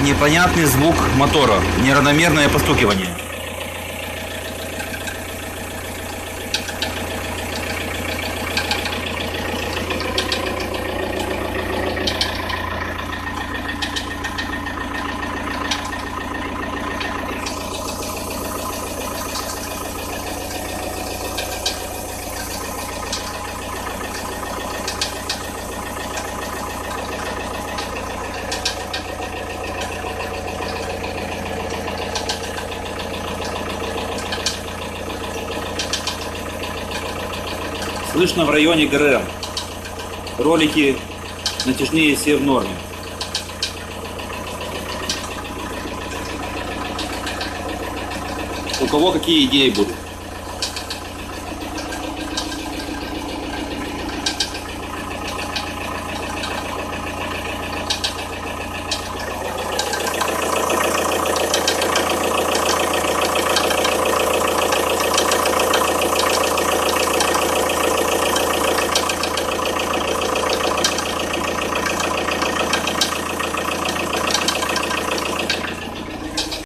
Непонятный звук мотора, неравномерное постукивание. Слышно в районе ГРМ. Ролики натяжные все в норме. У кого какие идеи будут?